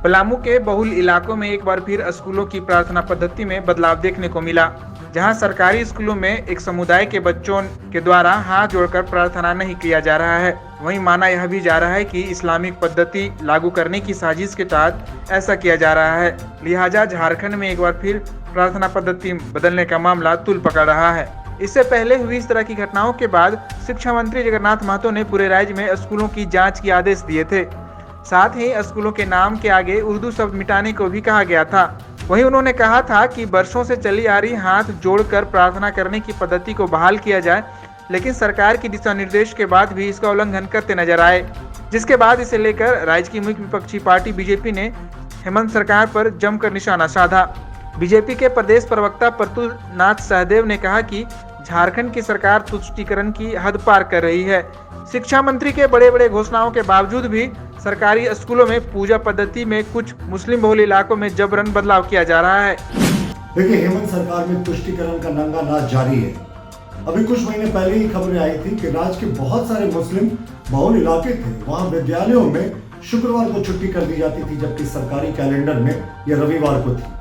पलामू के बहुल इलाकों में एक बार फिर स्कूलों की प्रार्थना पद्धति में बदलाव देखने को मिला, जहां सरकारी स्कूलों में एक समुदाय के बच्चों के द्वारा हाथ जोड़कर प्रार्थना नहीं किया जा रहा है। वहीं माना यह भी जा रहा है कि इस्लामिक पद्धति लागू करने की साजिश के तहत ऐसा किया जा रहा है। लिहाजा झारखंड में एक बार फिर प्रार्थना पद्धति बदलने का मामला तूल पकड़ रहा है। इससे पहले हुई इस तरह की घटनाओं के बाद शिक्षा मंत्री जगन्नाथ महतो ने पूरे राज्य में स्कूलों की जाँच के आदेश दिए थे। साथ ही स्कूलों के नाम के आगे उर्दू शब्द मिटाने को भी कहा गया था। वहीं उन्होंने कहा था कि वर्षों से चली आ रही हाथ जोड़कर प्रार्थना करने की पद्धति को बहाल किया जाए, लेकिन सरकार की दिशा निर्देश के बाद भी इसका उल्लंघन करते नजर आए, जिसके बाद इसे लेकर राज्य की मुख्य विपक्षी पार्टी बीजेपी ने हेमंत सरकार पर जमकर निशाना साधा। बीजेपी के प्रदेश प्रवक्ता प्रतुल नाथ सहदेव ने कहा कि झारखंड की सरकार तुष्टीकरण की हद पार कर रही है। शिक्षा मंत्री के बड़े बड़े घोषणाओं के बावजूद भी सरकारी स्कूलों में पूजा पद्धति में कुछ मुस्लिम बहुल इलाकों में जबरन बदलाव किया जा रहा है। देखिए, हेमंत सरकार में तुष्टीकरण का नंगा नाच जारी है। अभी कुछ महीने पहले ही खबरें आई थी कि राज्य के बहुत सारे मुस्लिम बहुल इलाके थे, वहां विद्यालयों में शुक्रवार को छुट्टी कर दी जाती थी, जबकि सरकारी कैलेंडर में यह रविवार को थी।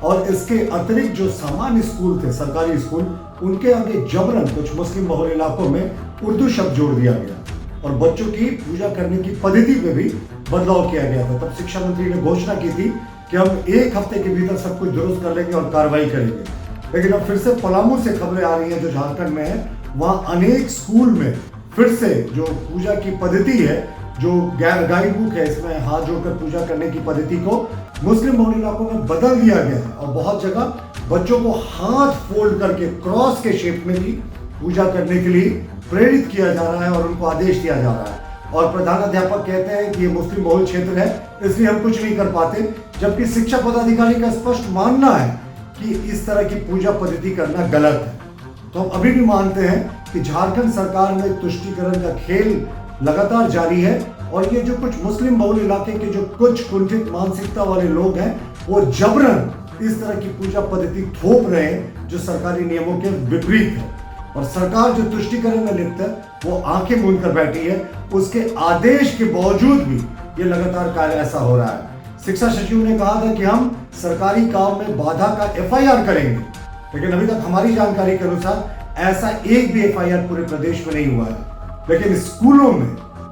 और इसके अतिरिक्त जो सामान्य स्कूल थे, सरकारी स्कूल, उनके आगे जबरन कुछ मुस्लिम बहुल इलाकों में उर्दू शब्द जोड़ दिया गया और बच्चों की पूजा करने की पद्धति में भी बदलाव किया गया था। तब शिक्षा मंत्री ने घोषणा की थी कि हम 1 हफ्ते के भीतर सब कुछ दुरुस्त कर लेंगे और कार्रवाई करेंगे। लेकिन अब फिर से पलामू से खबरें आ रही हैं जो झारखंड में है, वहां अनेक स्कूल में फिर से जो पूजा की पद्धति है, जो गाइड बुक है, इसमें हाथ जोड़कर पूजा करने की पद्धति को मुस्लिम बहुल इलाकों में बदल दिया गया है और बहुत जगह बच्चों को हाथ फोल्ड करके क्रॉस के शेप में भी पूजा करने के लिए प्रेरित किया जा रहा है और उनको आदेश दिया जा रहा है। और प्रधानाध्यापक कहते हैं कि ये मुस्लिम बहुल क्षेत्र है, इसलिए हम कुछ नहीं कर पाते, जबकि शिक्षा पदाधिकारी का स्पष्ट मानना है कि इस तरह की पूजा पद्धति करना गलत है। तो हम अभी भी मानते हैं कि झारखंड सरकार में तुष्टीकरण का खेल लगातार जारी है और ये जो कुछ मुस्लिम बहुल इलाके के जो कुछ कुंठित मानसिकता वाले लोग हैं, वो जबरन इस तरह की पूजा पद्धति थोप रहे हैं जो सरकारी नियमों के विपरीत है। और सरकार जो तुष्टीकरण में लिप्त है वो आंखें मूंद कर बैठी है, उसके आदेश के बावजूद भी ये लगातार कार्य ऐसा हो रहा है। शिक्षा सचिव ने कहा था कि हम सरकारी काम में बाधा का FIR करेंगे, लेकिन अभी तक हमारी जानकारी के अनुसार ऐसा एक भी FIR पूरे प्रदेश में नहीं हुआ है। लेकिन स्कूलों में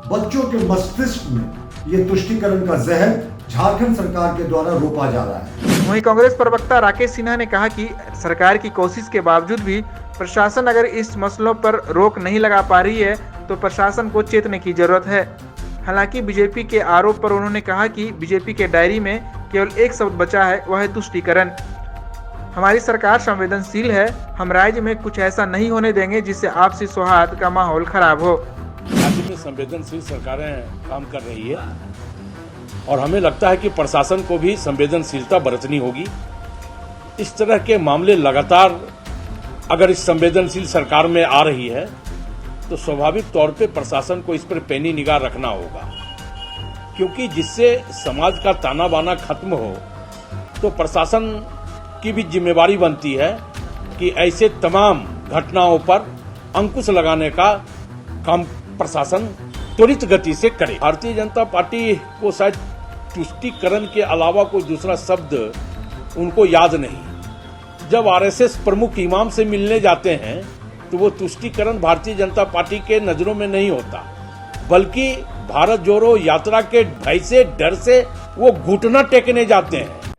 बच्चों के मस्तिष्क में ये तुष्टीकरण का जहर झारखंड सरकार के द्वारा रोपा जा रहा है। वहीं कांग्रेस प्रवक्ता राकेश सिन्हा ने कहा कि सरकार की कोशिश के बावजूद भी प्रशासन अगर इस मसलों पर रोक नहीं लगा पा रही है तो प्रशासन को चेतने की जरूरत है। हालांकि बीजेपी के आरोप पर उन्होंने कहा कि बीजेपी के डायरी में केवल एक शब्द बचा है, वह है तुष्टीकरण। हमारी सरकार संवेदनशील है, हम राज्य में कुछ ऐसा नहीं होने देंगे जिससे आपसी सौहार्द का माहौल खराब हो। राज्य में संवेदनशील सरकारें काम कर रही है और हमें लगता है कि प्रशासन को भी संवेदनशीलता बरतनी होगी। इस तरह के मामले लगातार अगर इस संवेदनशील सरकार में आ रही है तो स्वाभाविक तौर पे प्रशासन को इस पर पैनी निगाह रखना होगा, क्योंकि जिससे समाज का ताना बाना खत्म हो तो प्रशासन की भी जिम्मेवारी बनती है कि ऐसे तमाम घटनाओं पर अंकुश लगाने का काम प्रशासन त्वरित गति से करे। भारतीय जनता पार्टी को शायद तुष्टीकरण के अलावा कोई दूसरा शब्द उनको याद नहीं। जब RSS प्रमुख इमाम से मिलने जाते हैं तो वो तुष्टीकरण भारतीय जनता पार्टी के नजरों में नहीं होता, बल्कि भारत जोड़ो यात्रा के भय से, डर से वो घुटना टेकने जाते हैं।